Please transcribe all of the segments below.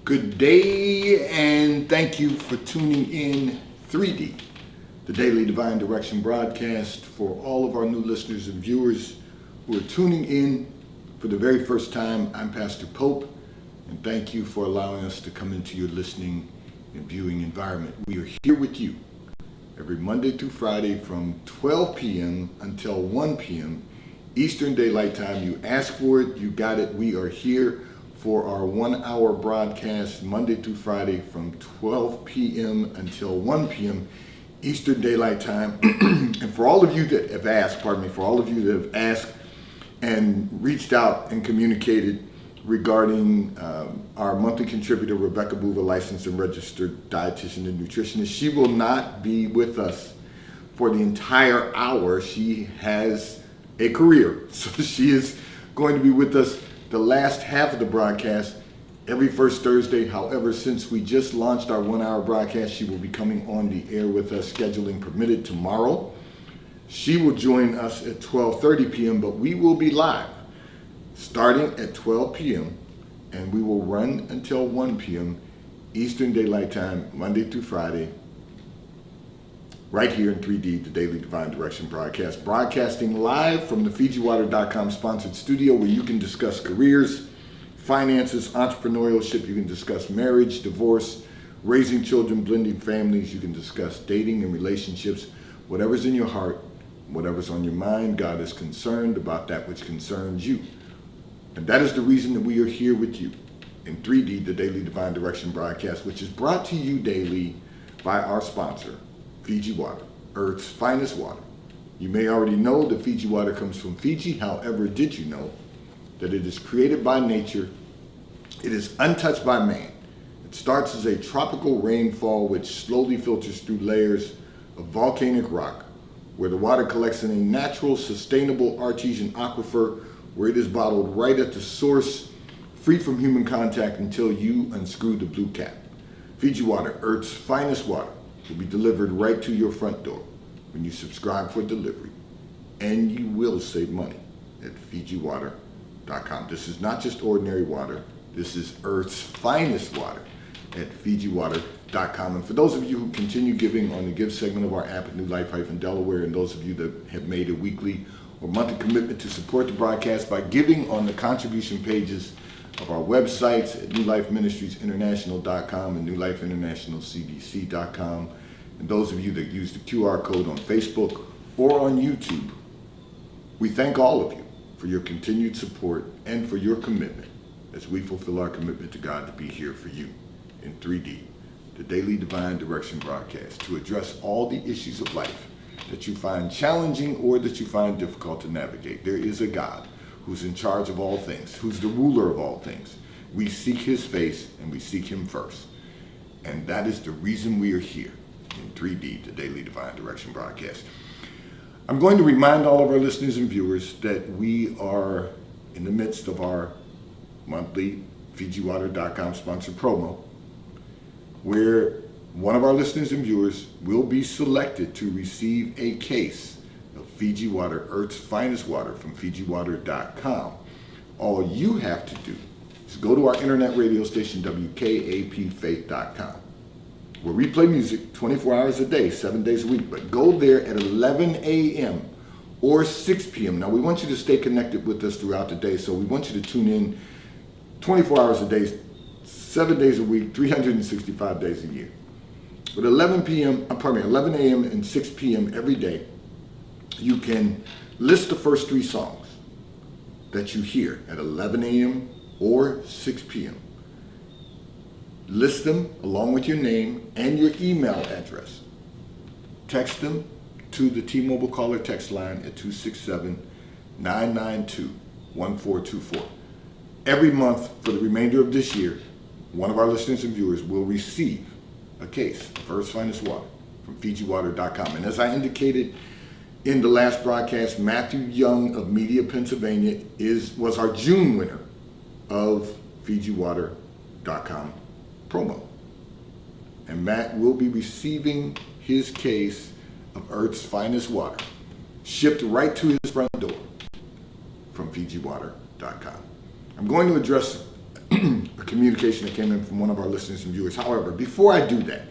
Good day, and thank you for tuning in 3D, the Daily Divine Direction broadcast. For all of our new listeners and viewers who are tuning in for the very first time, I'm Pastor Pope, and thank you for allowing us to come into your listening and viewing environment. We are here with you every Monday through Friday from 12 p.m. until 1 p.m. Eastern Daylight Time. You ask for it, you got it. We are here for our 1 hour broadcast Monday through Friday from 12 p.m. until 1 p.m. Eastern Daylight Time. And for all of you that have asked, for all of you that have asked and reached out and communicated regarding our monthly contributor, Rebecca Boover, licensed and registered dietitian and nutritionist. She will not be with us for the entire hour. She has a career, so she is going to be with us the last half of the broadcast every first Thursday. However, since we just launched our 1 hour broadcast, she will be coming on the air with us, scheduling permitted, tomorrow. She will join us at 12:30 p.m., but we will be live starting at 12 p.m. and we will run until 1 p.m. Eastern Daylight Time, Monday through Friday, right here in 3D, the Daily Divine Direction broadcast, broadcasting live from the FijiWater.com sponsored studio, where you can discuss careers, finances, entrepreneurship. You can discuss marriage, divorce, raising children, blending families. You can discuss dating and relationships. Whatever's in your heart, whatever's on your mind, God is concerned about that which concerns you. And that is the reason that we are here with you in 3D, the Daily Divine Direction broadcast, which is brought to you daily by our sponsor, Fiji Water, Earth's finest water. You may already know that Fiji water comes from Fiji. However, did you know that it is created by nature? It is untouched by man. It starts as a tropical rainfall which slowly filters through layers of volcanic rock, where the water collects in a natural, sustainable artesian aquifer, where it is bottled right at the source, free from human contact until you unscrew the blue cap. Fiji Water, Earth's finest water, will be delivered right to your front door when you subscribe for delivery. And you will save money at FijiWater.com. This is not just ordinary water. This is Earth's finest water at FijiWater.com. And for those of you who continue giving on the Give segment of our app at New Life-Delaware, and those of you that have made a weekly or monthly commitment to support the broadcast by giving on the contribution pages of our websites at NewLifeMinistriesInternational.com and NewLifeInternationalCDC.com, and those of you that use the QR code on Facebook or on YouTube, we thank all of you for your continued support and for your commitment as we fulfill our commitment to God to be here for you in 3D, the Daily Divine Direction broadcast, to address all the issues of life that you find challenging or that you find difficult to navigate. There is a God who's in charge of all things, who's the ruler of all things. We seek his face and we seek him first. And that is the reason we are here in 3D, the Daily Divine Direction broadcast. I'm going to remind all of our listeners and viewers that we are in the midst of our monthly FijiWater.com sponsored promo, where one of our listeners and viewers will be selected to receive a case of Fiji Water, Earth's finest water, from FijiWater.com. All you have to do is go to our internet radio station, WKAPFaith.com, where we play music 24 hours a day, 7 days a week. But go there at 11 a.m. or 6 p.m. Now, we want you to stay connected with us throughout the day, so we want you to tune in 24 hours a day, 7 days a week, 365 days a year. But 11 a.m. and 6 p.m. every day, you can list the first 3 songs that you hear at 11 a.m. or 6 p.m. List them along with your name and your email address. Text them to the T-Mobile caller text line at 267-992-1424. Every month for the remainder of this year, one of our listeners and viewers will receive a case of Earth's finest water from FijiWater.com. And as I indicated in the last broadcast, Matthew Young of Media, Pennsylvania was our June winner of FijiWater.com promo. And Matt will be receiving his case of Earth's finest water shipped right to his front door from FijiWater.com. I'm going to address a communication that came in from one of our listeners and viewers. However, before I do that,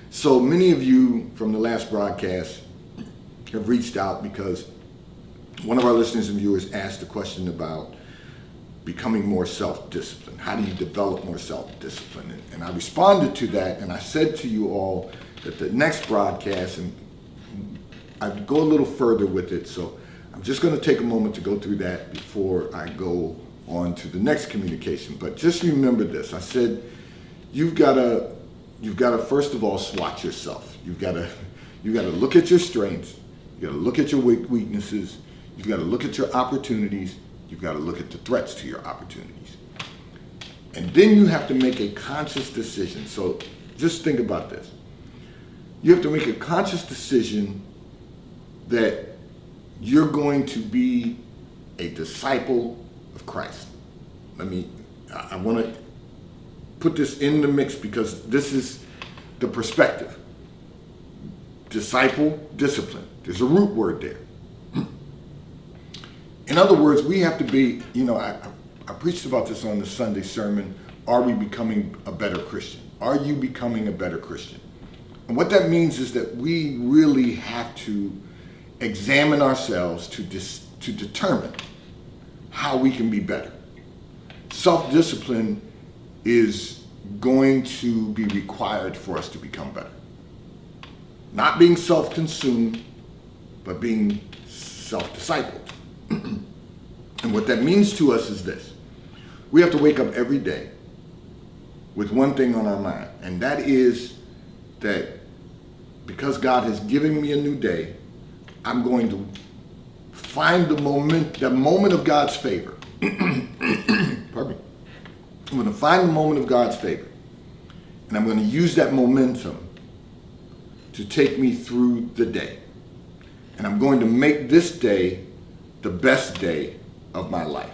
so many of you from the last broadcast have reached out because one of our listeners and viewers asked a question about becoming more self-disciplined. How do you develop more self-discipline? And I responded to that, and I said to you all that the next broadcast, and I'd go a little further with it, so I'm just going to take a moment to go through that before I go on to the next communication. But just remember this. I said you've got to first of all SWOT yourself. You've got to look at your strengths. You got to look at your weaknesses. You've got to look at your opportunities. You've got to look at the threats to your opportunities. And then you have to make a conscious decision. So just think about this. You have to make a conscious decision that you're going to be a disciple of Christ. I want to put this in the mix because this is the perspective. Disciple, discipline. There's a root word there. In other words, we have to be, I preached about this on the Sunday sermon. Are we becoming a better Christian? Are you becoming a better Christian? And what that means is that we really have to examine ourselves to determine how we can be better. Self-discipline is going to be required for us to become better. Not being self-consumed, but being self-discipled. And what that means to us is this. We have to wake up every day with one thing on our mind, and that is that because God has given me a new day, I'm going to find the moment of God's favor. Pardon me. I'm going to find the moment of God's favor, and I'm going to use that momentum to take me through the day. And I'm going to make this day the best day of my life.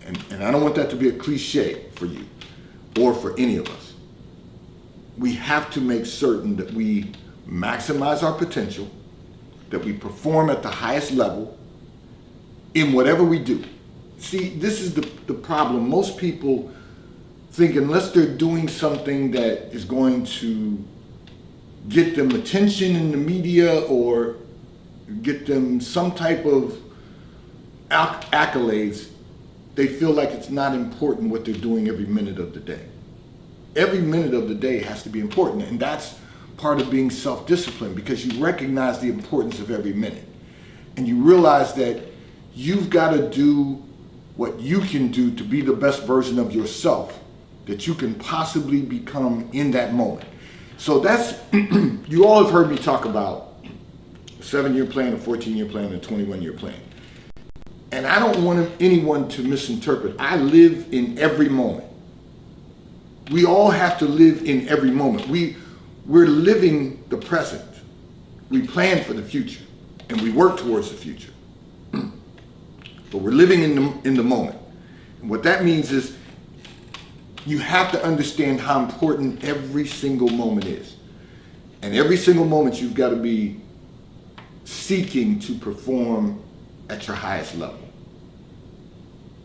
And I don't want that to be a cliche for you or for any of us. We have to make certain that we maximize our potential, that we perform at the highest level in whatever we do. See, this is the problem. Most people think unless they're doing something that is going to get them attention in the media or get them some type of accolades, they feel like it's not important what they're doing every minute of the day. Every minute of the day has to be important, and that's part of being self-disciplined because you recognize the importance of every minute. And you realize that you've got to do what you can do to be the best version of yourself that you can possibly become in that moment. So that's, you all have heard me talk about a 7-year plan, a 14-year plan, and a 21-year plan. And I don't want anyone to misinterpret. I live in every moment. We all have to live in every moment. We're living the present. We plan for the future, and we work towards the future. But we're living in the moment. And what that means is you have to understand how important every single moment is. And every single moment you've got to be seeking to perform at your highest level.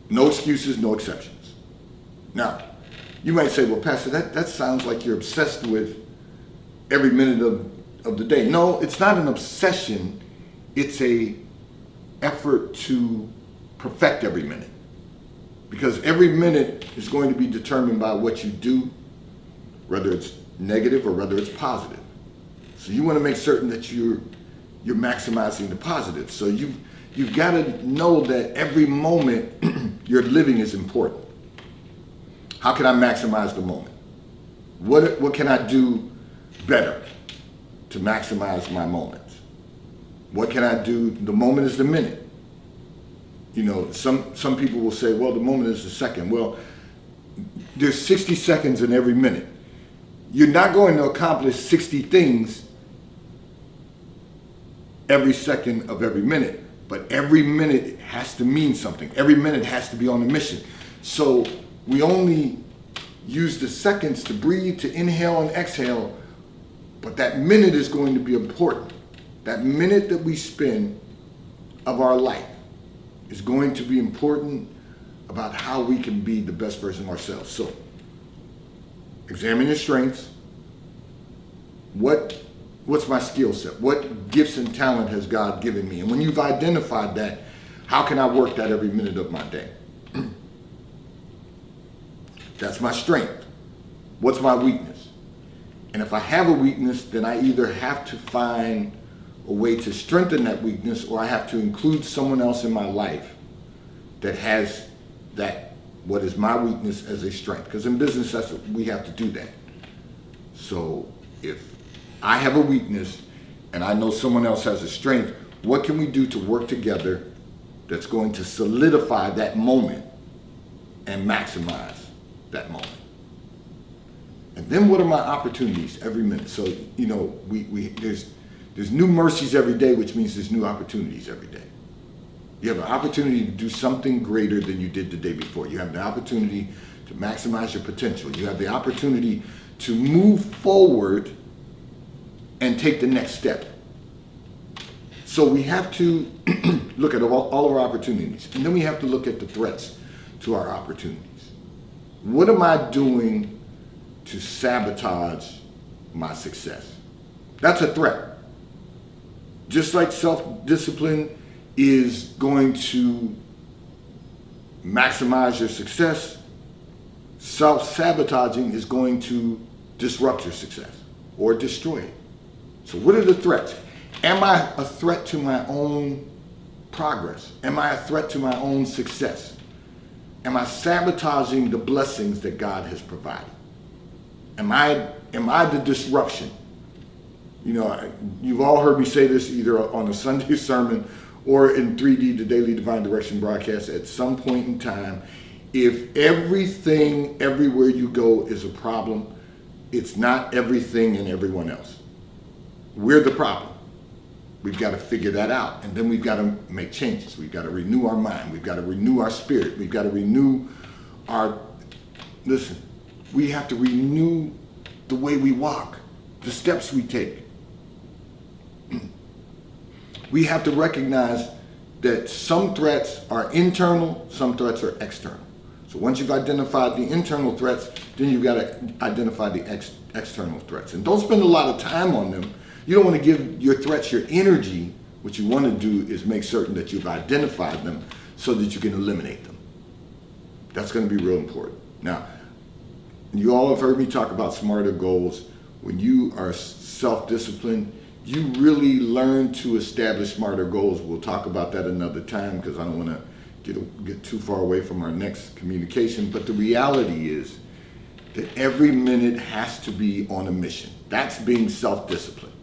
No excuses, no exceptions. Now, you might say, well, Pastor, that sounds like you're obsessed with every minute of the day. No, it's not an obsession. It's a effort to perfect every minute. Because every minute is going to be determined by what you do, whether it's negative or whether it's positive. So you want to make certain that you're maximizing the positive. So you've got to know that every moment you're living is important. How can I maximize the moment? What can I do better to maximize my moments? What can I do? The moment is the minute. You know, some people will say, well, the moment is the second. Well, there's 60 seconds in every minute. You're not going to accomplish 60 things every second of every minute, but every minute has to mean something. Every minute has to be on a mission. So we only use the seconds to breathe, to inhale and exhale, but that minute is going to be important. That minute that we spend of our life is going to be important about how we can be the best version of ourselves. So, examine your strengths. What's my skill set? What gifts and talent has God given me? And when you've identified that, how can I work that every minute of my day? That's my strength. What's my weakness? And if I have a weakness, then I either have to find a way to strengthen that weakness, or I have to include someone else in my life that has that, what is my weakness, as a strength. Because in business, that's what we have to do that. So if I have a weakness and I know someone else has a strength, what can we do to work together that's going to solidify that moment and maximize that moment? And then what are my opportunities every minute? So, you know, there's new mercies every day, which means there's new opportunities every day. You have an opportunity to do something greater than you did the day before. You have the opportunity to maximize your potential. You have the opportunity to move forward and take the next step. So we have to look at all of our opportunities, and then we have to look at the threats to our opportunities. What am I doing to sabotage my success? That's a threat. Just like self-discipline is going to maximize your success, self-sabotaging is going to disrupt your success or destroy it. So what are the threats? Am I a threat to my own progress? Am I a threat to my own success? Am I sabotaging the blessings that God has provided? Am I the disruption? You know, you've all heard me say this either on a Sunday sermon or in 3D, the Daily Divine Direction broadcast. At some point in time, if everything everywhere you go is a problem, it's not everything and everyone else. We're the problem. We've got to figure that out, and then we've got to make changes. We've got to renew our mind. We've got to renew our spirit. We've got to renew we have to renew the way we walk, the steps we take. We have to recognize that some threats are internal, some threats are external. So once you've identified the internal threats, then you've got to identify the external threats. And don't spend a lot of time on them. You don't want to give your threats your energy. What you want to do is make certain that you've identified them so that you can eliminate them. That's going to be real important. Now, you all have heard me talk about SMARTer goals. When you are self-disciplined, you really learn to establish SMARTer goals. We'll talk about that another time because I don't want to get too far away from our next communication. But the reality is that every minute has to be on a mission. That's being self-disciplined.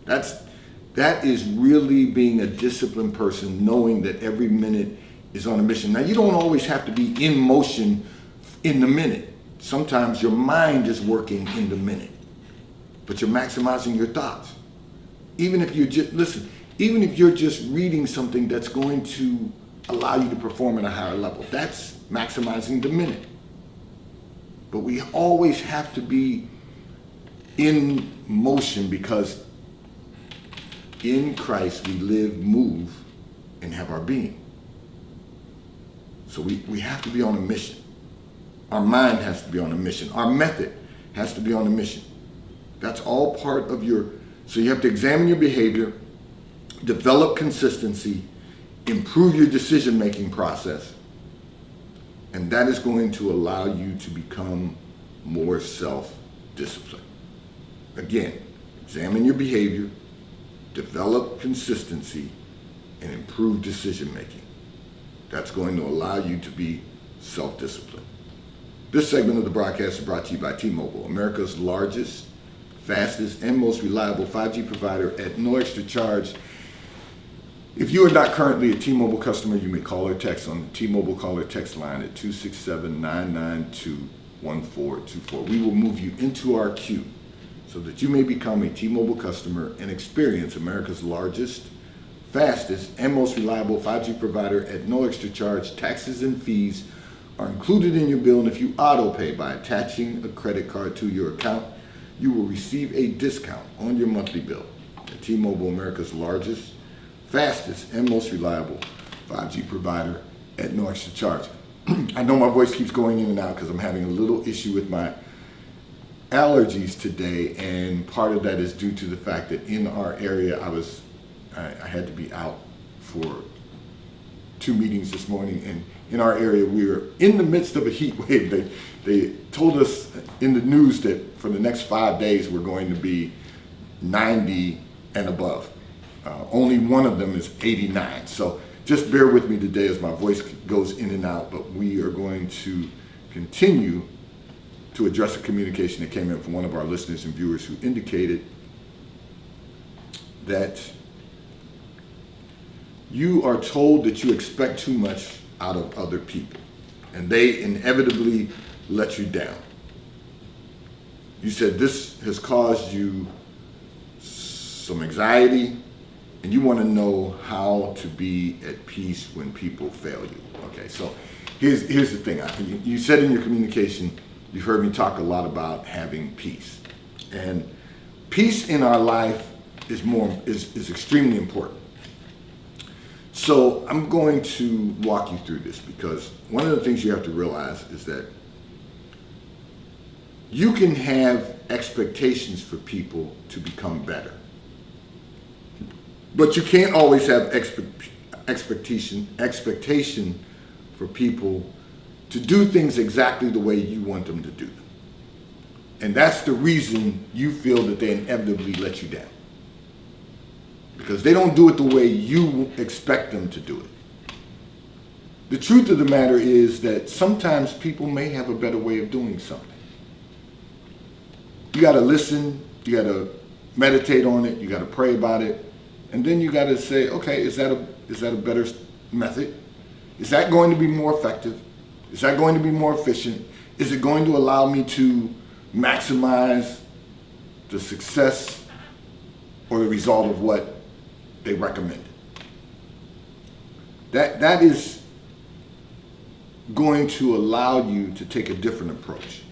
That is really being a disciplined person, knowing that every minute is on a mission. Now, you don't always have to be in motion in the minute. Sometimes your mind is working in the minute, but you're maximizing your thoughts. Even if you're just reading something that's going to allow you to perform at a higher level, that's maximizing the minute. But we always have to be in motion, because in Christ we live, move, and have our being. So we have to be on a mission. Our mind has to be on a mission. Our method has to be on a mission. That's all part of so you have to examine your behavior, develop consistency, improve your decision-making process, and that is going to allow you to become more self-disciplined. Again, examine your behavior, develop consistency, and improve decision-making. That's going to allow you to be self-disciplined. This segment of the broadcast is brought to you by T-Mobile, America's largest, fastest, and most reliable 5G provider at no extra charge. If you are not currently a T-Mobile customer, you may call or text on the T-Mobile call or text line at 267-992-1424. We will move you into our queue so that you may become a T-Mobile customer and experience America's largest, fastest, and most reliable 5G provider at no extra charge. Taxes and fees are included in your bill, and if you auto pay by attaching a credit card to your account, you will receive a discount on your monthly bill. At T-Mobile, America's largest, fastest, and most reliable 5G provider at no extra charge. I know my voice keeps going in and out because I'm having a little issue with my allergies today, and part of that is due to the fact that in our area I had to be out for 2 meetings this morning, and in our area we were in the midst of a heat wave. They told us in the news that for the next 5 days we're going to be 90 and above. Only one of them is 89. So just bear with me today as my voice goes in and out, but we are going to continue to address a communication that came in from one of our listeners and viewers who indicated that you are told that you expect too much out of other people, and they inevitably let you down. You said this has caused you some anxiety, and you want to know how to be at peace when people fail you. Okay, so here's the thing. You said in your communication, you've heard me talk a lot about having peace, and peace in our life is extremely important. So I'm going to walk you through this, because one of the things you have to realize is that you can have expectations for people to become better, but you can't always have expectation for people to do things exactly the way you want them to do them. And that's the reason you feel that they inevitably let you down, because they don't do it the way you expect them to do it. The truth of the matter is that sometimes people may have a better way of doing something. You got to listen, you got to meditate on it, you got to pray about it, and then you got to say, okay, is that a better method? Is that going to be more effective? Is that going to be more efficient? Is it going to allow me to maximize the success or the result of what they recommended? That is going to allow you to take a different approach.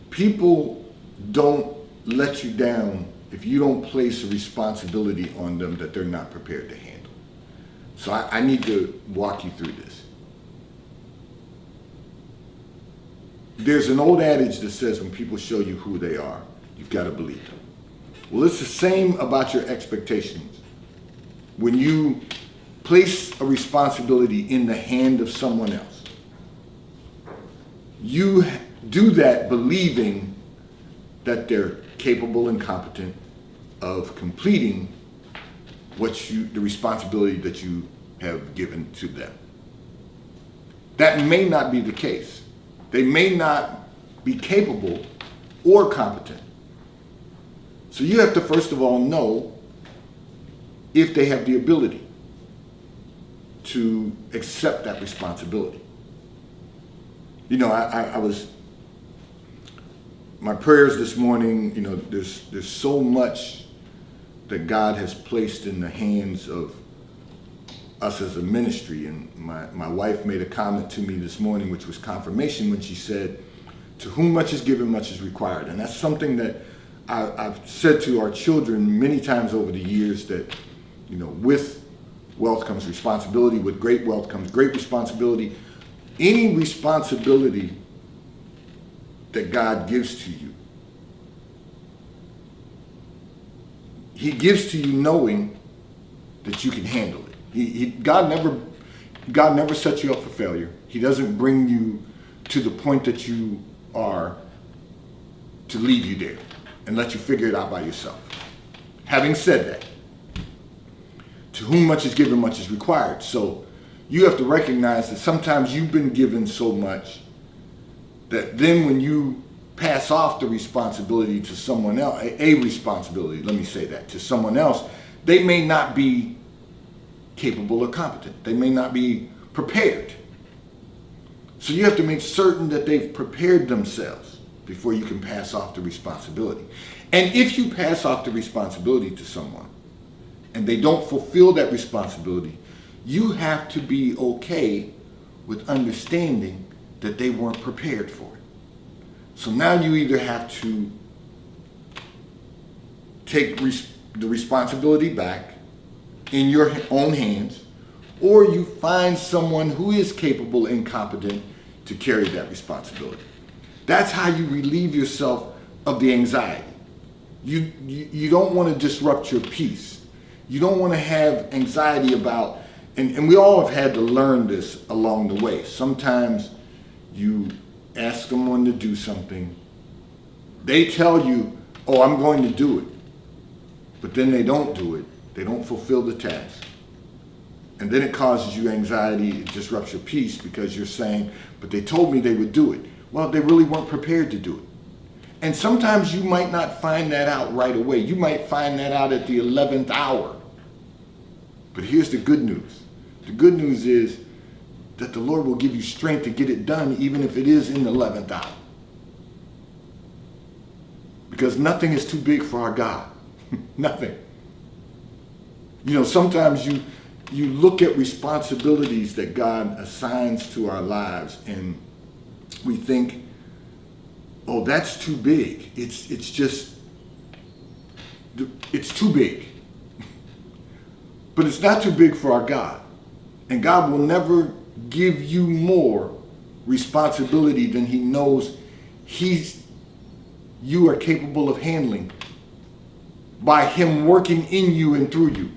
People don't let you down if you don't place a responsibility on them that they're not prepared to handle. So I need to walk you through this. There's an old adage that says when people show you who they are, you've got to believe them. Well, it's the same about your expectations. When you place a responsibility in the hand of someone else, you do that believing that they're capable and competent of completing the responsibility that you have given to them. That may not be the case. They may not be capable or competent. So you have to first of all know if they have the ability to accept that responsibility. You know, my prayers this morning, you know, there's so much that God has placed in the hands of us as a ministry. And my wife made a comment to me this morning, which was confirmation, when she said, to whom much is given, much is required. And that's something that I've said to our children many times over the years, that, you know, with wealth comes responsibility. With great wealth comes great responsibility. Any responsibility that God gives to you, He gives to you knowing that you can handle it. God never sets you up for failure. He doesn't bring you to the point that you are to leave you there and let you figure it out by yourself. Having said that, to whom much is given, much is required. So you have to recognize that sometimes you've been given so much that then when you pass off the responsibility to someone else, a responsibility, let me say that, to someone else, they may not be capable or competent. They may not be prepared. So you have to make certain that they've prepared themselves before you can pass off the responsibility. And if you pass off the responsibility to someone and they don't fulfill that responsibility, you have to be okay with understanding that they weren't prepared for it. So now you either have to take the responsibility back in your own hands, or you find someone who is capable and competent to carry that responsibility. That's how you relieve yourself of the anxiety. You don't want to disrupt your peace. You don't want to have anxiety about, and we all have had to learn this along the way. Sometimes you ask someone to do something, they tell you, oh, I'm going to do it, but then they don't do it. They don't fulfill the task. And then it causes you anxiety, it disrupts your peace because you're saying, but they told me they would do it. Well, they really weren't prepared to do it. And sometimes you might not find that out right away. You might find that out at the 11th hour. But here's the good news. The good news is that the Lord will give you strength to get it done, even if it is in the 11th hour. Because nothing is too big for our God. Nothing. You know, sometimes you look at responsibilities that God assigns to our lives and we think, oh, that's too big. It's too big. But it's not too big for our God. And God will never give you more responsibility than he knows you are capable of handling by him working in you and through you.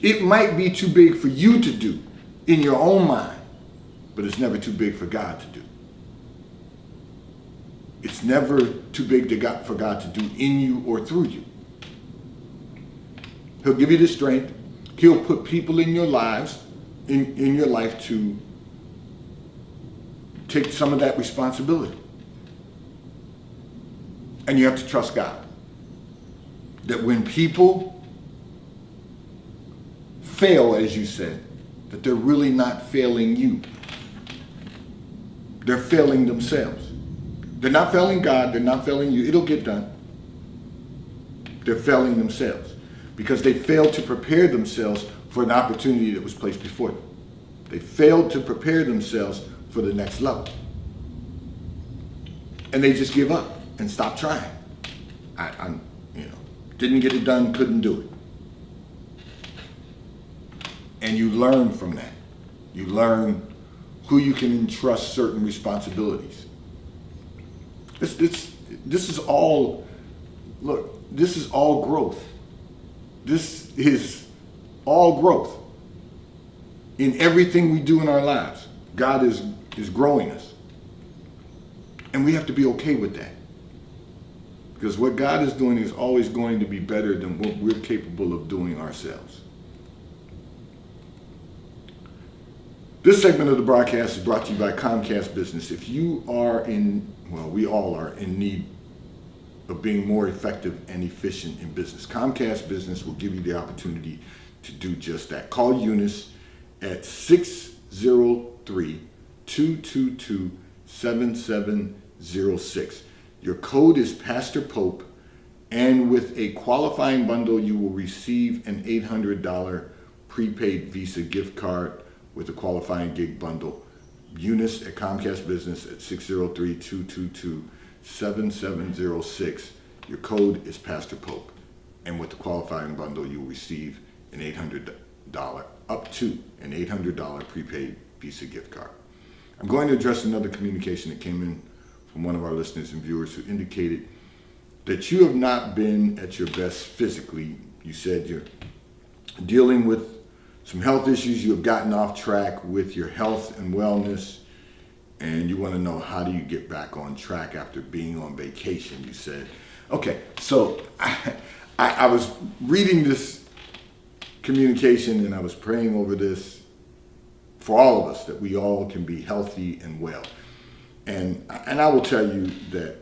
It might be too big for you to do in your own mind, but it's never too big for God to do. It's never too big for God to do in you or through you. He'll give you the strength. He'll put people in your lives, in your life to take some of that responsibility. And you have to trust God. That when people fail, as you said, that they're really not failing you. They're failing themselves. They're not failing God, they're not failing you. It'll get done. They're failing themselves because they failed to prepare themselves for an opportunity that was placed before them. They failed to prepare themselves for the next level. And they just give up and stop trying. Didn't get it done, couldn't do it. And you learn from that. You learn who you can entrust certain responsibilities. This is all, look, this is all growth. This is all growth. In everything we do in our lives, God is growing us. And we have to be okay with that. Because what God is doing is always going to be better than what we're capable of doing ourselves. This segment of the broadcast is brought to you by Comcast Business. If you are we all are in need of being more effective and efficient in business, Comcast Business will give you the opportunity to do just that. Call Eunice at 603-222-7706. Your code is Pastor Pope, and with a qualifying bundle, you will receive an $800 prepaid Visa gift card with a qualifying gig bundle. Eunice at Comcast Business at 603-222-7706. Your code is Pastor Pope, and with the qualifying bundle, you will receive an up to an $800 prepaid Visa gift card. I'm going to address another communication that came in from one of our listeners and viewers who indicated that you have not been at your best physically. You said you're dealing with some health issues. You have gotten off track with your health and wellness, and you want to know, how do you get back on track after being on vacation? You said, okay, so I was reading this communication and I was praying over this for all of us, that we all can be healthy and well. And I will tell you that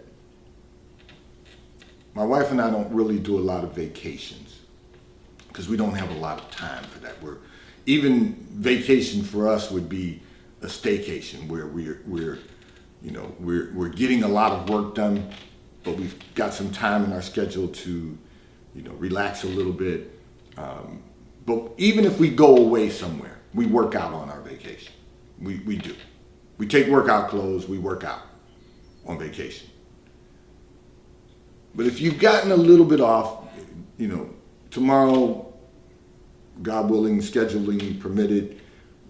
my wife and I don't really do a lot of vacations because we don't have a lot of time for that. Even vacation for us would be a staycation where we're getting a lot of work done, but we've got some time in our schedule to relax a little bit. But even if we go away somewhere, we work out on our vacation. We do. We take workout clothes, we work out on vacation. But if you've gotten a little bit off, tomorrow, God willing, scheduling permitted,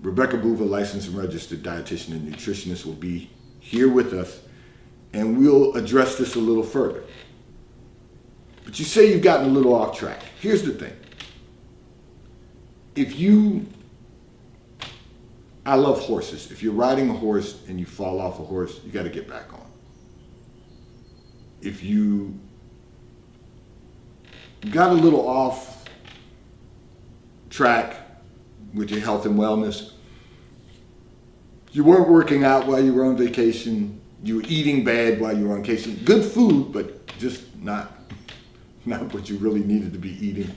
Rebecca Buva, licensed and registered dietitian and nutritionist, will be here with us, and we'll address this a little further. But you say you've gotten a little off track. Here's the thing. I love horses. If you're riding a horse and you fall off a horse, you got to get back on. If you got a little off track with your health and wellness, you weren't working out while you were on vacation, you were eating bad while you were on vacation, good food, but just not what you really needed to be eating.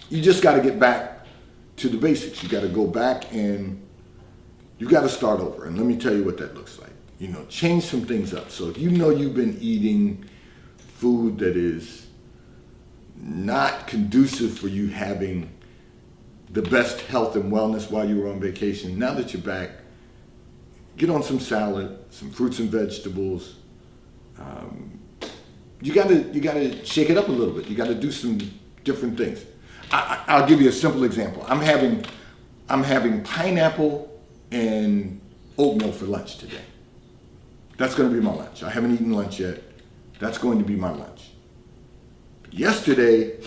You just got to get back to the basics. You got to go back and you got to start over. And let me tell you what that looks like. Change some things up. So if you've been eating food that is not conducive for you having the best health and wellness while you were on vacation, now that you're back, get on some salad, some fruits and vegetables. You gotta shake it up a little bit. You gotta do some different things. I'll give you a simple example. I'm having pineapple and oatmeal for lunch today. That's going to be my lunch. I haven't eaten lunch yet. That's going to be my lunch. Yesterday,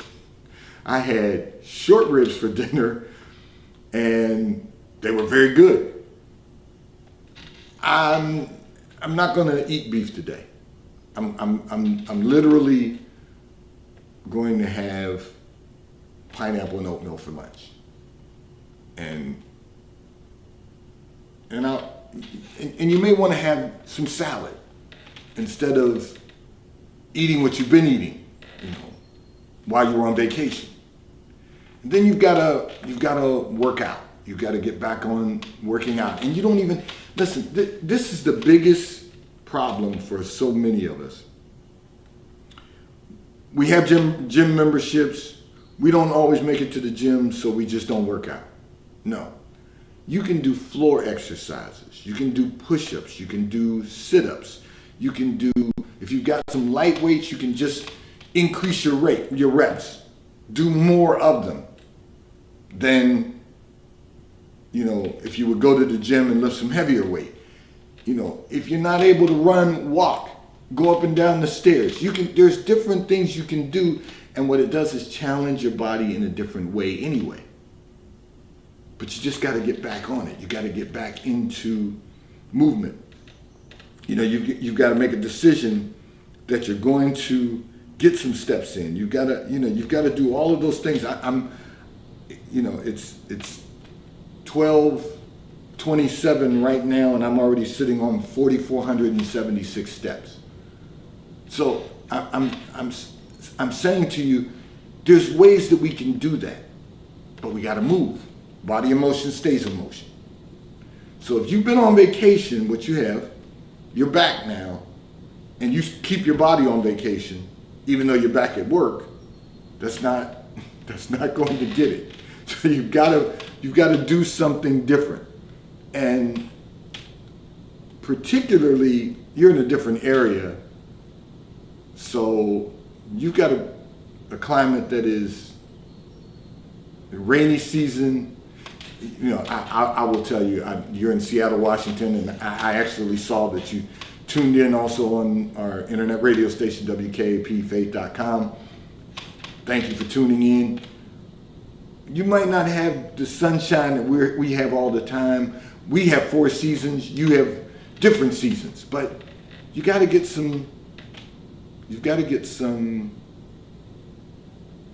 I had short ribs for dinner, and they were very good. I'm not going to eat beef today. I'm literally going to have pineapple and oatmeal for lunch, and you may want to have some salad instead of eating what you've been eating, while you were on vacation. And then you've got to work out. You've got to get back on working out, and you don't even listen. This is the biggest problem for so many of us. We have gym memberships. We don't always make it to the gym, so we just don't work out. No. You can do floor exercises. You can do push-ups. You can do sit-ups. You can do, if you've got some light weights, you can just increase your reps. Do more of them than, if you would go to the gym and lift some heavier weight. If you're not able to run, walk. Go up and down the stairs. There's different things you can do. And what it does is challenge your body in a different way anyway. But you just got to get back on it. You got to get back into movement. You've got to make a decision that you're going to get some steps in. You've got to do all of those things. It's 12:27 right now, and I'm already sitting on 4,476 steps. So I'm saying to you, there's ways that we can do that, but we got to move. Body in motion stays in motion. So if you've been on vacation, what you have, you're back now, and you keep your body on vacation, even though you're back at work, that's not going to get it. So you've got to do something different. And particularly, you're in a different area, so you've got a climate that is the rainy season. I will tell you, you're in Seattle, Washington, and I actually saw that you tuned in also on our internet radio station, WKAPfaith.com. Thank you for tuning in. You might not have the sunshine that we have all the time. We have 4 seasons. You have different seasons, but you got to get some. You've got to get some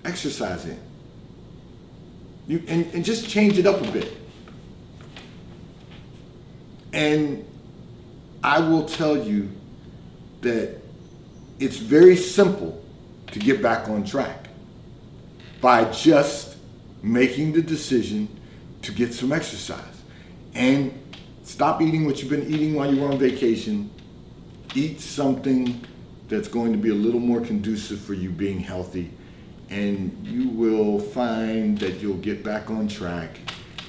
exercise in. And just change it up a bit. And I will tell you that it's very simple to get back on track by just making the decision to get some exercise and stop eating what you've been eating while you were on vacation. Eat something that's going to be a little more conducive for you being healthy, and you will find that you'll get back on track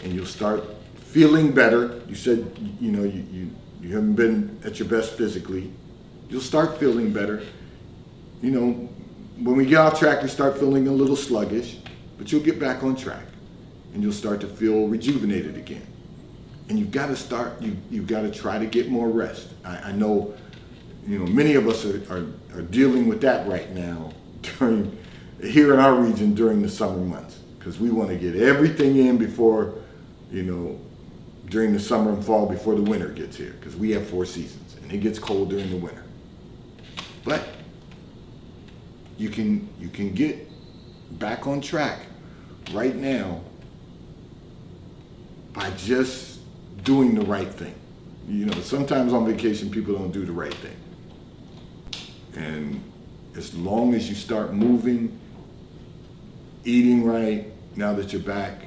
and you'll start feeling better. You said, you haven't been at your best physically. You'll start feeling better. When we get off track, we start feeling a little sluggish. but you'll get back on track and you'll start to feel rejuvenated again. And you've got to you've got to try to get more rest. I know, many of us are dealing with that right now here in our region during the summer months, because we want to get everything in before, during the summer and fall, before the winter gets here, because we have 4 seasons and it gets cold during the winter. But you can get back on track right now by just doing the right thing. Sometimes on vacation people don't do the right thing. And as long as you start moving, eating right, now that you're back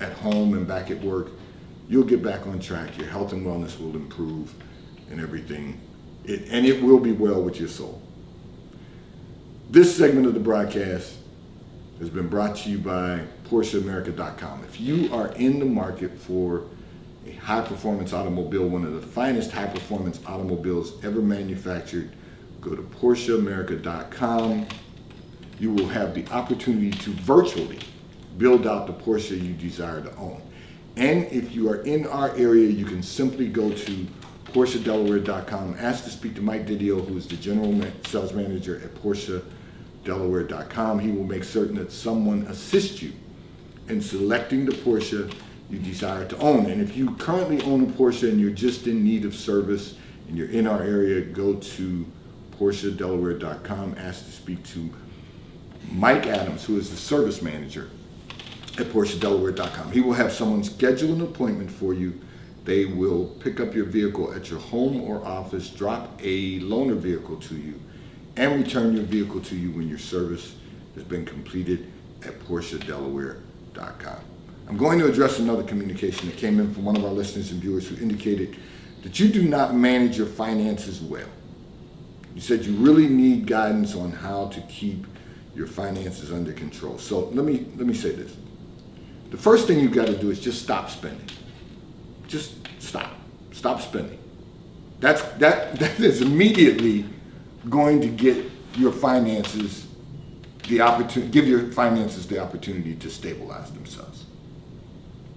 at home and back at work, you'll get back on track. Your health and wellness will improve and everything. And it will be well with your soul. This segment of the broadcast has been brought to you by PorscheAmerica.com. If you are in the market for a high-performance automobile, one of the finest high-performance automobiles ever manufactured, go to PorscheAmerica.com. You will have the opportunity to virtually build out the Porsche you desire to own. And if you are in our area, you can simply go to PorscheDelaware.com, ask to speak to Mike Didio, who is the general sales manager at PorscheDelaware.com. He will make certain that someone assists you in selecting the Porsche you desire to own. And if you currently own a Porsche and you're just in need of service and you're in our area, go to PorscheDelaware.com, ask to speak to Mike Adams, who is the service manager at PorscheDelaware.com. He will have someone schedule an appointment for you. They will pick up your vehicle at your home or office, drop a loaner vehicle to you, and return your vehicle to you when your service has been completed at PorscheDelaware.com. I'm going to address another communication that came in from one of our listeners and viewers who indicated that you do not manage your finances well. You said you really need guidance on how to keep your finances under control. So let me say this. The first thing you've got to do is just stop spending. Just stop spending. That is immediately going to get your finances give your finances the opportunity to stabilize themselves.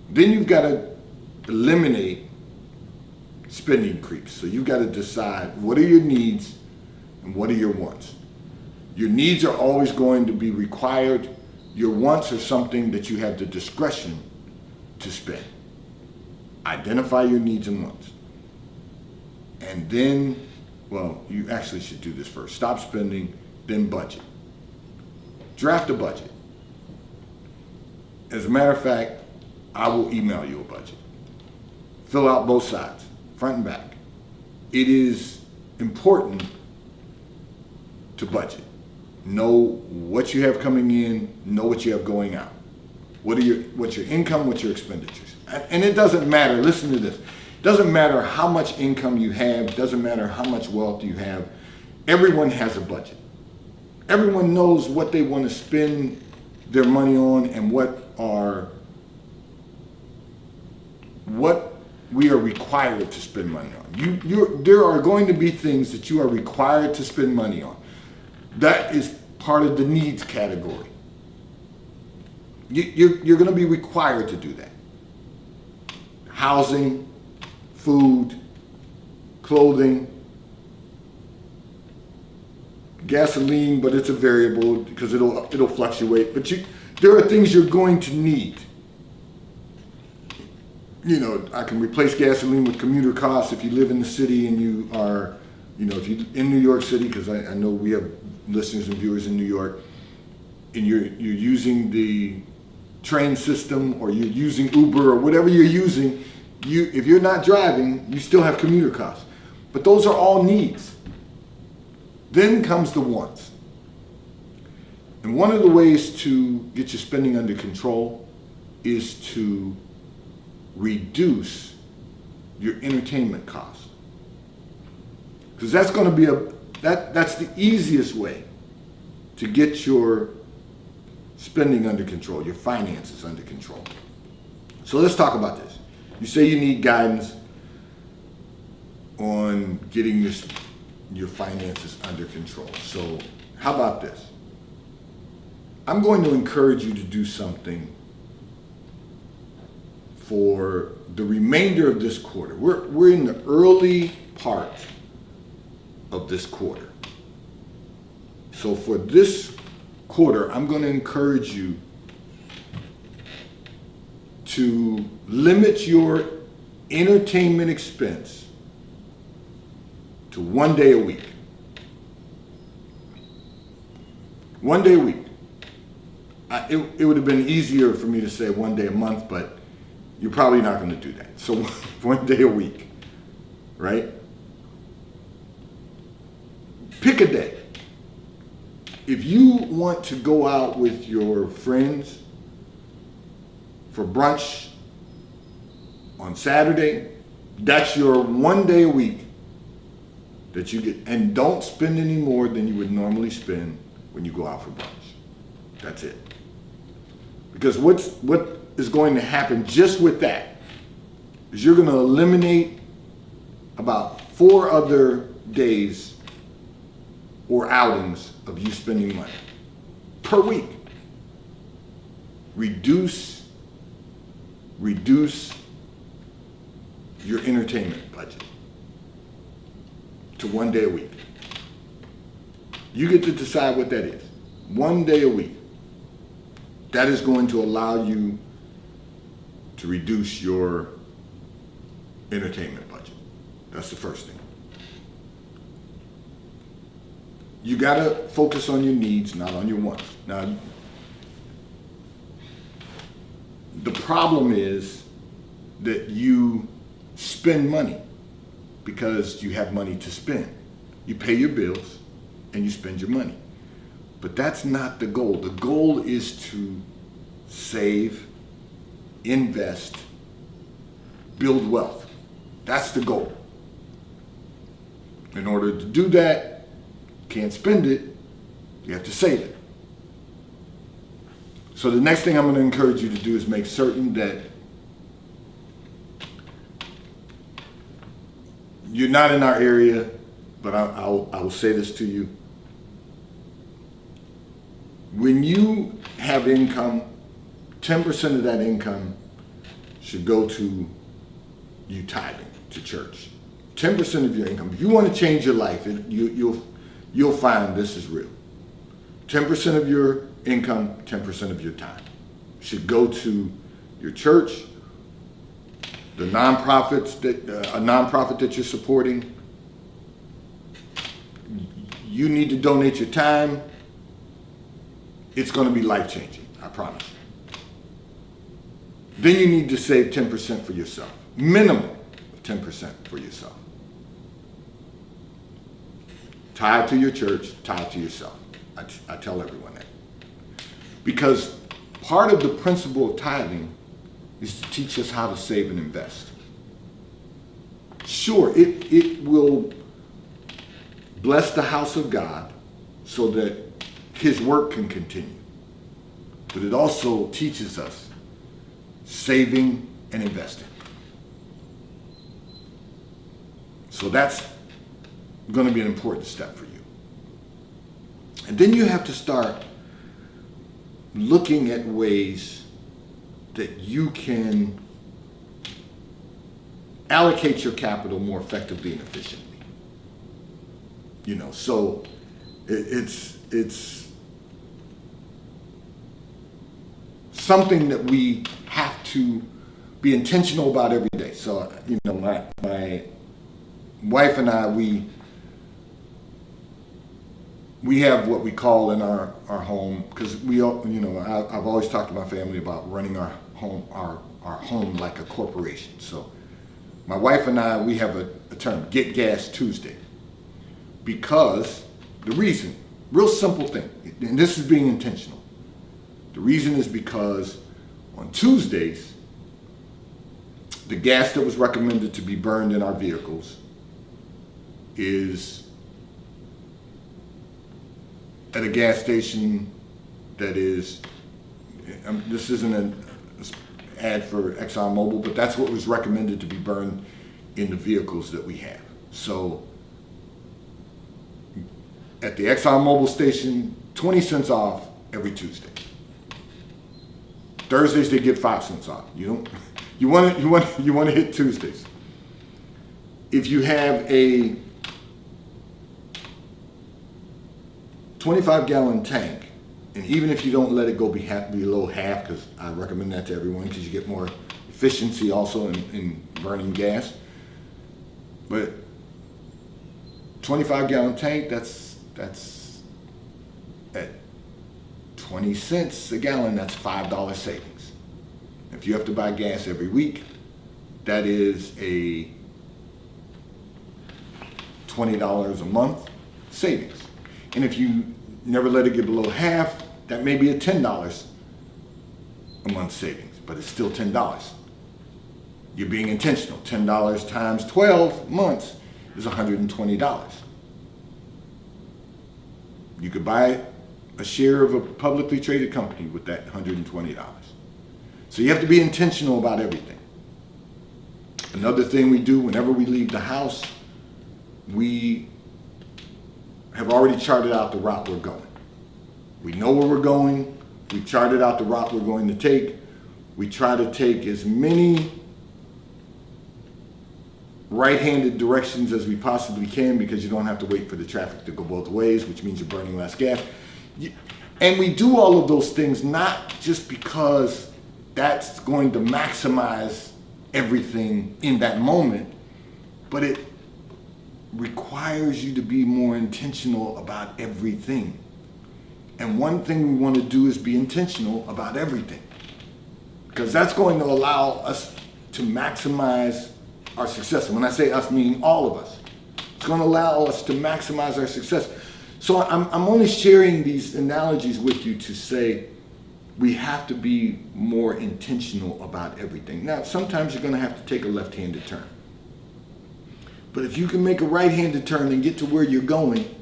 Then you've got to eliminate spending creeps. So you've got to decide what are your needs and what are your wants. Your needs are always going to be required. Your wants are something that you have the discretion to spend. Identify your needs and wants. And then, you actually should do this first. Stop spending, then budget. Draft a budget. As a matter of fact, I will email you a budget. Fill out both sides, front and back. It is important to budget. Know what you have coming in, know what you have going out. What's your income, what's your expenditures? And it doesn't matter, listen to this. It doesn't matter how much income you have, it doesn't matter how much wealth you have. Everyone has a budget. Everyone knows what they want to spend their money on and what we are required to spend money on. There are going to be things that you are required to spend money on. That is part of the needs category. You're going to be required to do that. Housing, food, clothing, gasoline, but it's a variable because it'll fluctuate. But there are things you're going to need. I can replace gasoline with commuter costs if you live in the city and you are, if you're in New York City, because I know we have listeners and viewers in New York, and you're using the train system or you're using Uber or whatever you're using, if you're not driving, you still have commuter costs. But those are all needs. Then comes the wants. And one of the ways to get your spending under control is to reduce your entertainment costs. Because that's going to be that's the easiest way to get your spending under control, your finances under control. So let's talk about this. You say you need guidance on getting your finances under control. So how about this? I'm going to encourage you to do something for the remainder of this quarter. We're in the early part of this quarter. So for this quarter, I'm going to encourage you to limit your entertainment expense to 1 day a week. 1 day a week. It would have been easier for me to say 1 day a month, but you're probably not going to do that. So 1 day a week, right? Pick a day. If you want to go out with your friends for brunch on Saturday, that's your 1 day a week that you get, and don't spend any more than you would normally spend when you go out for brunch. That's it. Because what is going to happen just with that is you're going to eliminate about 4 other days or outings of you spending money per week. Reduce your entertainment budget to 1 day a week. You get to decide what that is. 1 day a week. That is going to allow you to reduce your entertainment budget. That's the first thing. You gotta focus on your needs, not on your wants. Now, the problem is that you spend money because you have money to spend. You pay your bills and you spend your money. But that's not the goal. The goal is to save, invest, build wealth. That's the goal. In order to do that, you can't spend it, you have to save it. So the next thing I'm going to encourage you to do is make certain that you're not in our area, but I will say this to you. When you have income, 10% of that income should go to you tithing to church. 10% of your income. If you want to change your life, you'll find this is real. 10% of your income, 10% of your time should go to your church, the nonprofits a nonprofit that you're supporting. You need to donate your time. It's going to be life-changing, I promise. Then you need to save 10% for yourself. Minimum of 10% for yourself. Tithe to your church, tithe to yourself. I tell everyone that. Because part of the principle of tithing is to teach us how to save and invest. Sure, it will bless the house of God so that His work can continue. But it also teaches us saving and investing. So that's going to be an important step for you. And then you have to start looking at ways that you can allocate your capital more effectively and efficiently. So it's something that we have to be intentional about every day. So, my wife and I, we have what we call in our home, because I've always talked to my family about running our home like a corporation. So my wife and I, we have a term, Get Gas Tuesday, because the reason, real simple thing, and this is being intentional. The reason is because on Tuesdays, the gas that was recommended to be burned in our vehicles is at a gas station that is, this isn't an ad for ExxonMobil, but that's what was recommended to be burned in the vehicles that we have. So at the ExxonMobil station, 20 cents off every Tuesday. Thursdays they get 5 cents off. You want to hit Tuesdays. If you have a 25-gallon tank, and even if you don't let it go below half, because I recommend that to everyone because you get more efficiency also in burning gas. But 25-gallon tank, that's at 20 cents a gallon, that's $5 savings. If you have to buy gas every week, that is a $20 a month savings. And if you never let it get below half, that may be a $10 a month savings, but it's still $10. You're being intentional. $10 times 12 months is $120. You could buy a share of a publicly traded company with that $120. So you have to be intentional about everything. Another thing we do whenever we leave the house, we have already charted out the route we're going. We know where we're going. We charted out the route we're going to take. We try to take as many right-handed directions as we possibly can because you don't have to wait for the traffic to go both ways, which means you're burning less gas. And we do all of those things not just because that's going to maximize everything in that moment, but it requires you to be more intentional about everything. And one thing we want to do is be intentional about everything, because that's going to allow us to maximize our success. And when I say us, meaning all of us, it's going to allow us to maximize our success. So I'm only sharing these analogies with you to say we have to be more intentional about everything. Now, sometimes you're going to have to take a left-handed turn. But if you can make a right-handed turn and get to where you're going,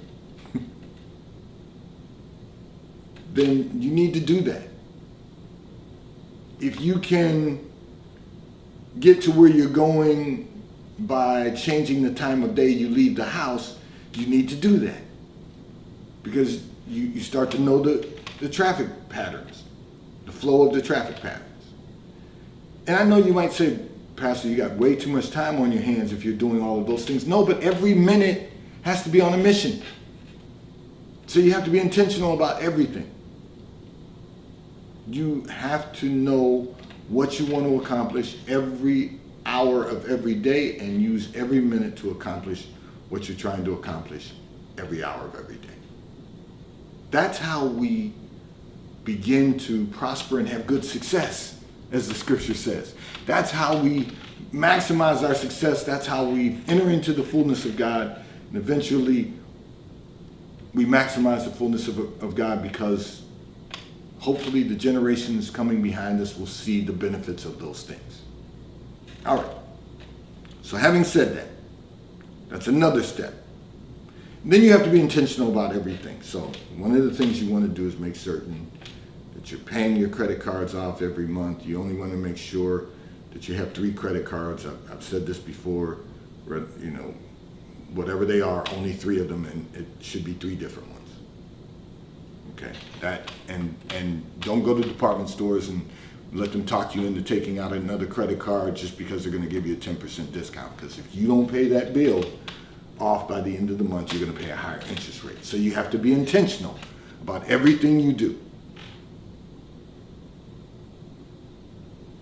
then you need to do that. If you can get to where you're going by changing the time of day you leave the house, you need to do that. Because you start to know the traffic patterns, the flow of the traffic patterns. And I know you might say, Pastor, you got way too much time on your hands if you're doing all of those things. No, but every minute has to be on a mission. So you have to be intentional about everything. You have to know what you want to accomplish every hour of every day and use every minute to accomplish what you're trying to accomplish every hour of every day. That's how we begin to prosper and have good success, as the scripture says. That's how we maximize our success. That's how we enter into the fullness of God. And eventually, we maximize the fullness of God because hopefully the generations coming behind us will see the benefits of those things. All right. So having said that, that's another step. Then you have to be intentional about everything. So one of the things you want to do is make certain that you're paying your credit cards off every month. You only want to make sure that you have 3 credit cards. I've said this before, whatever they are, only 3 of them, and it should be 3 different ones. Okay, that and don't go to department stores and let them talk you into taking out another credit card just because they're going to give you a 10% discount. Because if you don't pay that bill off by the end of the month, you're going to pay a higher interest rate. So you have to be intentional about everything you do.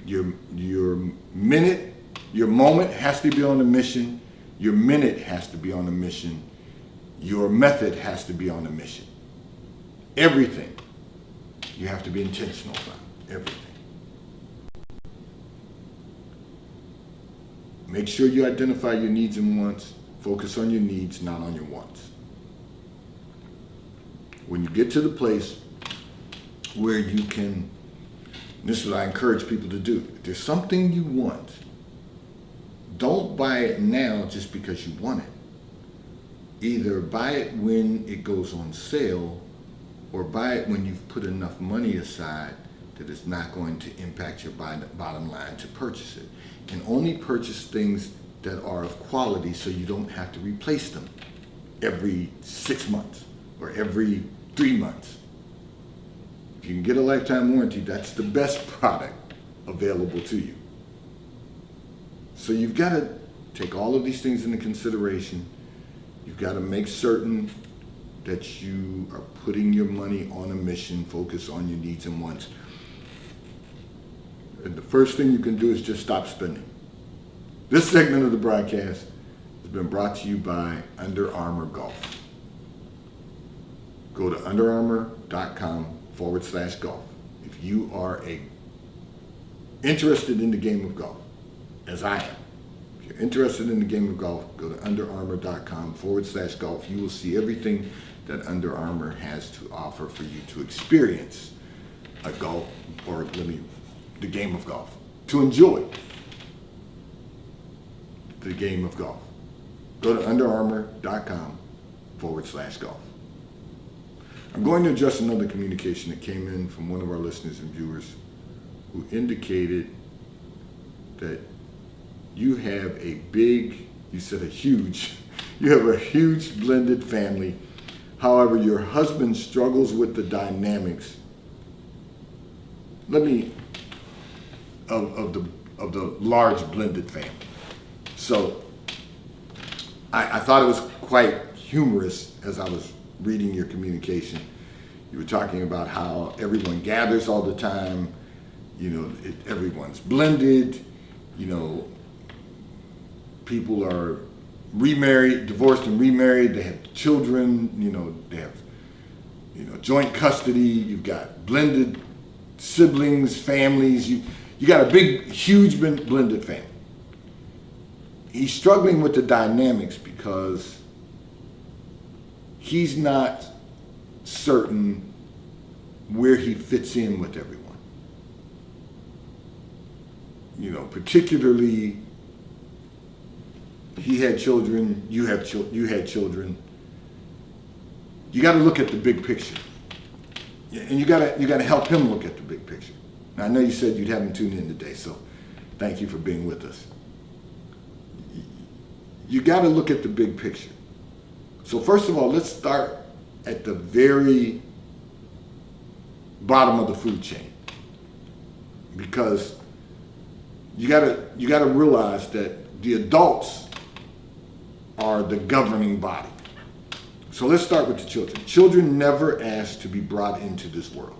Your minute, your moment has to be on a mission. Your minute has to be on a mission. Your method has to be on a mission. Everything you have to be intentional about. Everything. Make sure you identify your needs and wants. Focus on your needs, not on your wants. When you get to the place where you can, and this is what I encourage people to do, if there's something you want, don't buy it now just because you want it. Either buy it when it goes on sale, or buy it when you've put enough money aside that it's not going to impact your bottom line to purchase it. And only purchase things that are of quality so you don't have to replace them every 6 months or every 3 months. If you can get a lifetime warranty, that's the best product available to you. So you've got to take all of these things into consideration. You've got to make certain that you are putting your money on a mission, focus on your needs and wants. And the first thing you can do is just stop spending. This segment of the broadcast has been brought to you by Under Armour Golf. Go to underarmour.com/golf. If you are interested in the game of golf, as I am, if you're interested in the game of golf, go to underarmour.com/golf. You will see everything that Under Armour has to offer for you to experience a golf, or the game of golf, to enjoy the game of golf. Go to underarmour.com/golf. I'm going to address another communication that came in from one of our listeners and viewers who indicated that you have a huge blended family. However, your husband struggles with the dynamics of the large blended family. So I thought it was quite humorous as I was reading your communication. You were talking about how everyone gathers all the time, everyone's blended, people are divorced and remarried, they have children, they have, joint custody, you've got blended siblings, families, you got a big, huge blended family. He's struggling with the dynamics because he's not certain where he fits in with everyone. Particularly, he had children, you had children. You got to look at the big picture, and you got to help him look at the big picture. Now, I know you said you'd have him tune in today, so thank you for being with us. You got to look at the big picture. So first of all, let's start at the very bottom of the food chain, because you got to realize that the adults are the governing body. So let's start with the children. Children never ask to be brought into this world.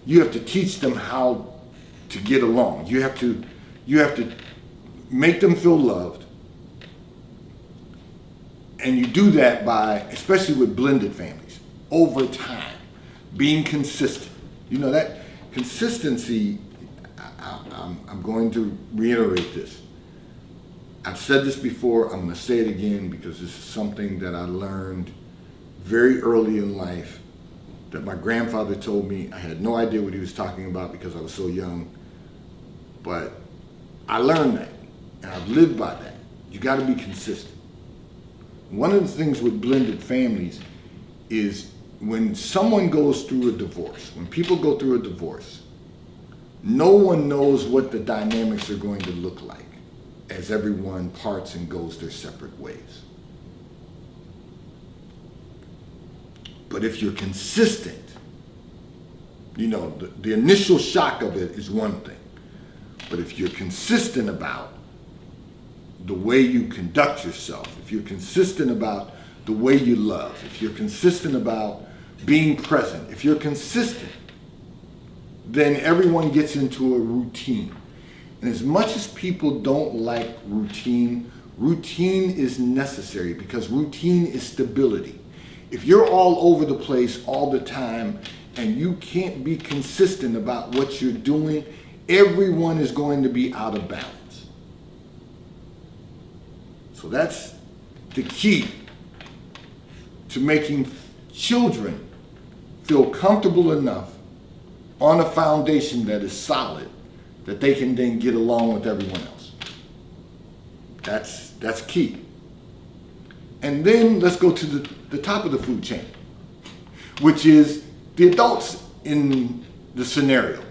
You have to teach them how to get along. You have to make them feel loved. And you do that by, especially with blended families, over time, being consistent. That consistency, I'm going to reiterate this. I've said this before, I'm going to say it again, because this is something that I learned very early in life that my grandfather told me. I had no idea what he was talking about because I was so young, but I learned that, and I've lived by that. You got to be consistent. One of the things with blended families is when someone goes through a divorce, when people go through a divorce, no one knows what the dynamics are going to look like as everyone parts and goes their separate ways. But if you're consistent, the initial shock of it is one thing. But if you're consistent about the way you conduct yourself, if you're consistent about the way you love, if you're consistent about being present, if you're consistent, then everyone gets into a routine. And as much as people don't like routine, routine is necessary, because routine is stability. If you're all over the place all the time and you can't be consistent about what you're doing, everyone is going to be out of balance. So that's the key to making children feel comfortable enough on a foundation that is solid that they can then get along with everyone else. That's key. And then let's go to the top of the food chain, which is the adults in the scenario.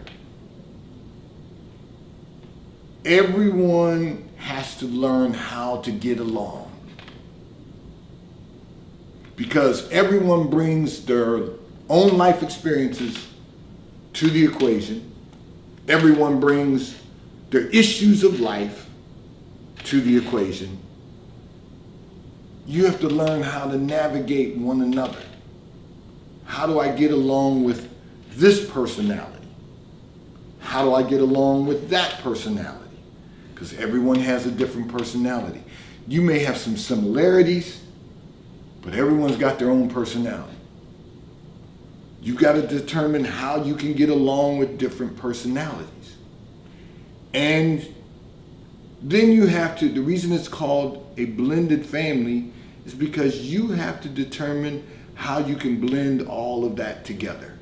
Everyone has to learn how to get along, because everyone brings their own life experiences to the equation. Everyone brings their issues of life to the equation. You have to learn how to navigate one another. How do I get along with this personality? How do I get along with that personality? Because everyone has a different personality. You may have some similarities, but everyone's got their own personality. You've got to determine how you can get along with different personalities. And then you have to, the reason it's called a blended family is because you have to determine how you can blend all of that together.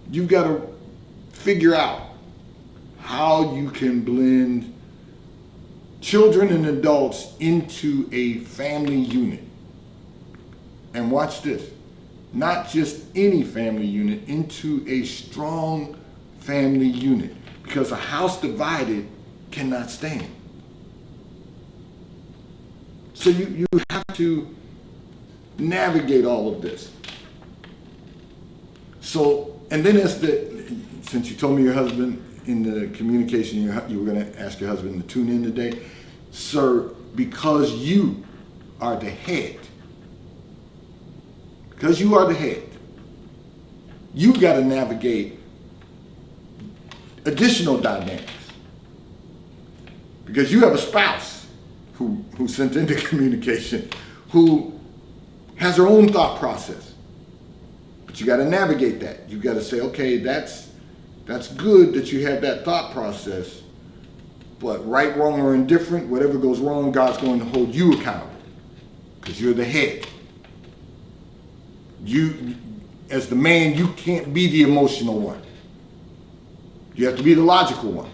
You've got to figure out how you can blend children and adults into a family unit. And watch this, not just any family unit, into a strong family unit. Because a house divided cannot stand. So you have to navigate all of this. So, and then since you told me your husband in the communication, you were going to ask your husband to tune in today. Sir, because you are the head, you've got to navigate additional dynamics. Because you have a spouse who sent into communication, who has her own thought process. But you got to navigate that. You got to say, okay, that's good that you have that thought process, but right, wrong, or indifferent, whatever goes wrong, God's going to hold you accountable because you're the head. You, as the man, you can't be the emotional one. You have to be the logical one.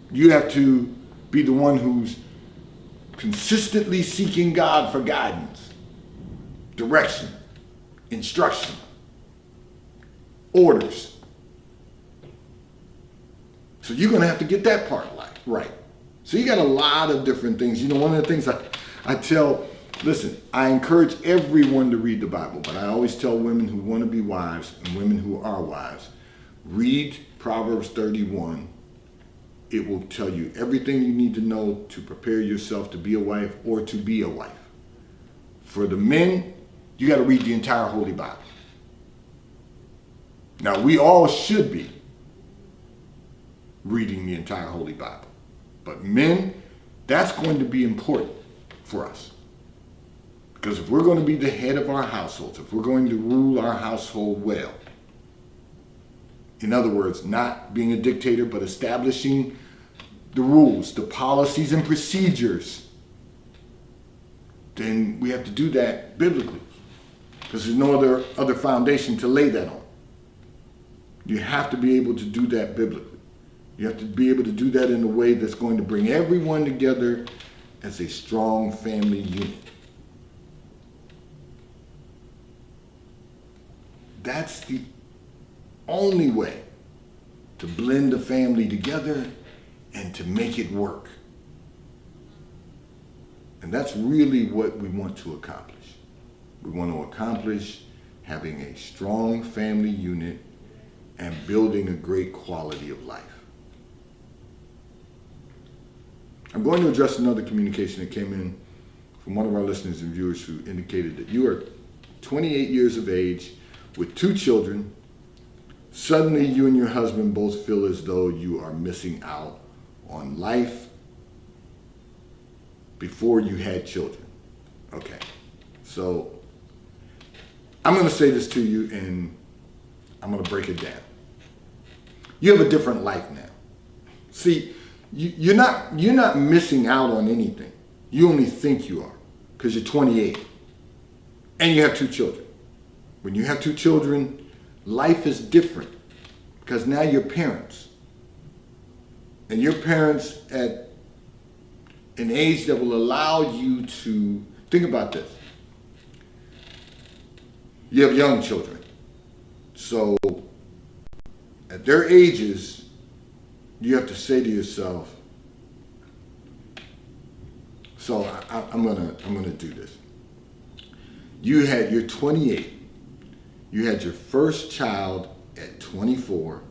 You have to be the one who's consistently seeking God for guidance, direction, instruction, orders. So you're going to have to get that part right. So you got a lot of different things. You know, one of the things I tell, listen, I encourage everyone to read the Bible, but I always tell women who want to be wives and women who are wives, read Proverbs 31. It will tell you everything you need to know to prepare yourself to be a wife or to be a wife. For the men, you got to read the entire Holy Bible. Now, we all should be reading the entire Holy Bible. But men, that's going to be important for us. Because if we're going to be the head of our households, if we're going to rule our household well, in other words, not being a dictator, but establishing the rules, the policies and procedures, then we have to do that biblically. Because there's no other foundation to lay that on. You have to be able to do that biblically. You have to be able to do that in a way that's going to bring everyone together as a strong family unit. That's the only way to blend the family together and to make it work. And that's really what we want to accomplish. We want to accomplish having a strong family unit and building a great quality of life. I'm going to address another communication that came in from one of our listeners and viewers who indicated that you are 28 years of age with 2 children. Suddenly you and your husband both feel as though you are missing out on life before you had children. Okay, so I'm going to say this to you and I'm going to break it down. You have a different life now. See, you're not missing out on anything. You only think you are because you're 28 and you have 2 children. When you have 2 children, life is different because now you're parents. And you're parents at an age that will allow you to think about this. You have young children. So at their ages, you have to say to yourself, so I'm gonna do this. You're 28. You had your first child at 24.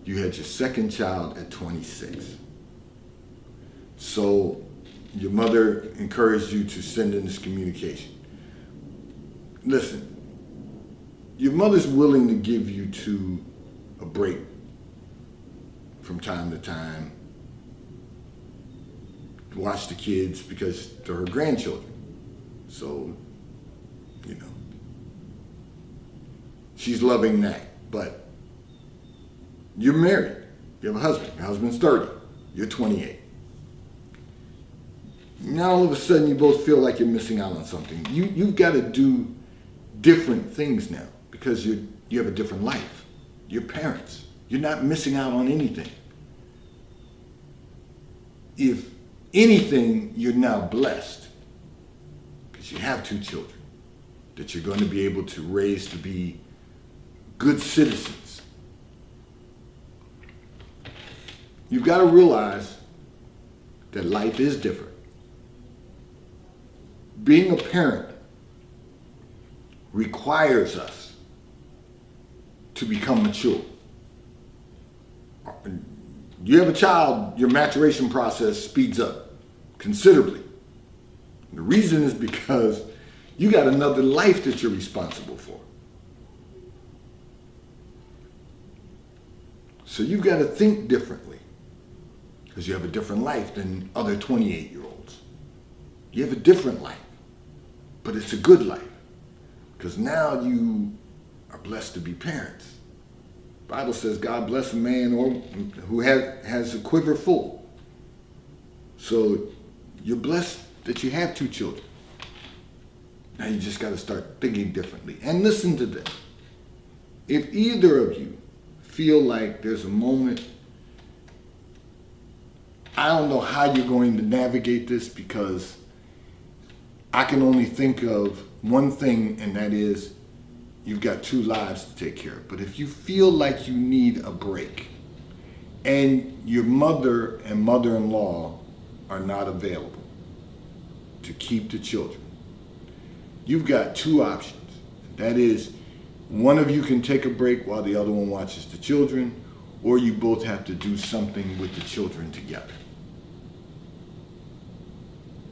You had your second child at 26. So your mother encouraged you to send in this communication. Listen, your mother's willing to give you a break from time to time to watch the kids because they're her grandchildren. So, she's loving that. But you're married. You have a husband. Your husband's 30. You're 28. Now all of a sudden you both feel like you're missing out on something. You've got to do different things now because you have a different life. You're parents. You're not missing out on anything. If anything, you're now blessed because you have 2 children that you're going to be able to raise to be good citizens. You've got to realize that life is different. Being a parent requires us to become mature. You have a child, your maturation process speeds up considerably. The reason is because you got another life that you're responsible for. So you've got to think differently because you have a different life than other 28-year-olds. You have a different life, but it's a good life because now you are blessed to be parents. The Bible says God bless a man who has a quiver full. So you're blessed that you have 2 children. Now you just got to start thinking differently. And listen to this. If either of you feel like there's a moment, I don't know how you're going to navigate this because I can only think of one thing, and that is you've got 2 lives to take care of. But if you feel like you need a break and your mother and mother-in-law are not available to keep the children, you've got 2 options. That is, one of you can take a break while the other one watches the children, or you both have to do something with the children together.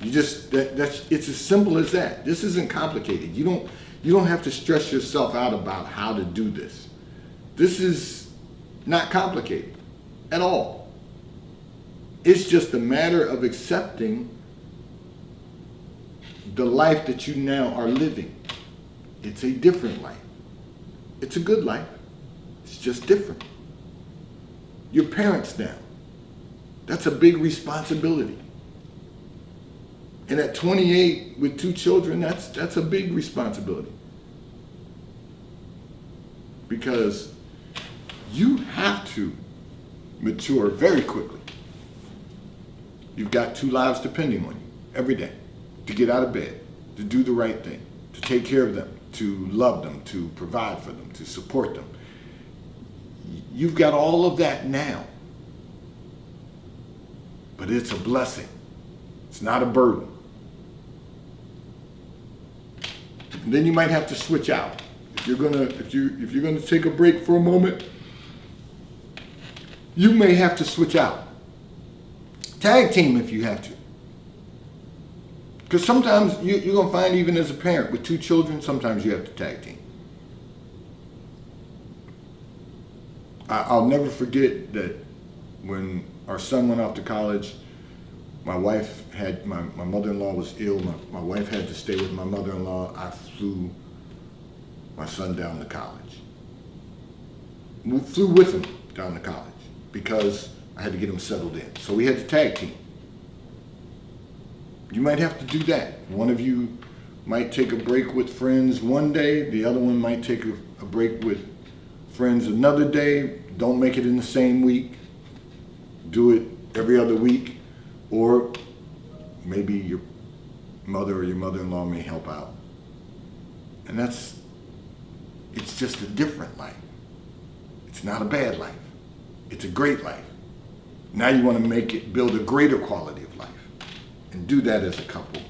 It's as simple as that. This isn't complicated. You don't have to stress yourself out about how to do this. This is not complicated at all. It's just a matter of accepting the life that you now are living. It's a different life. It's a good life. It's just different. You're parents now. That's a big responsibility. And at 28 with 2 children, that's a big responsibility. Because you have to mature very quickly. You've got 2 lives depending on you every day to get out of bed, to do the right thing, to take care of them, to love them, to provide for them, to support them. You've got all of that now. But it's a blessing. It's not a burden. And then you might have to switch out. If you're gonna take a break for a moment, you may have to switch out. Tag team if you have to. Because sometimes you're gonna find, even as a parent with 2 children, sometimes you have to tag team. I'll never forget that when our son went off to college, my mother-in-law was ill. My wife had to stay with my mother-in-law. I flew my son down to college. We flew with him down to college because I had to get him settled in. So we had to tag team. You might have to do that. One of you might take a break with friends one day. The other one might take a break with friends another day. Don't make it in the same week. Do it every other week. Or maybe your mother or your mother-in-law may help out. And it's just a different life. It's not a bad life. It's a great life. Now you want to build a greater quality of life. And do that as a couple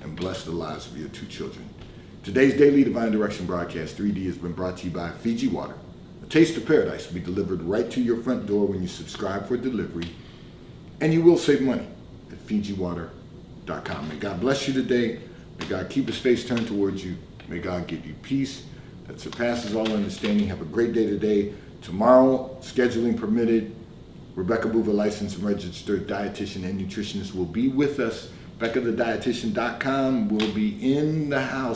and bless the lives of your 2 children Today's Daily Divine Direction broadcast 3D has been brought to you by Fiji Water. A taste of paradise will be delivered right to your front door when you subscribe for delivery, and you will save money at FijiWater.com. May God bless you today. May God keep his face turned towards you. May God give you peace that surpasses all understanding. Have a great day today. Tomorrow, scheduling permitted, Rebecca Boover, licensed and registered dietitian and nutritionist, will be with us. BeccaTheDietitian.com will be in the house.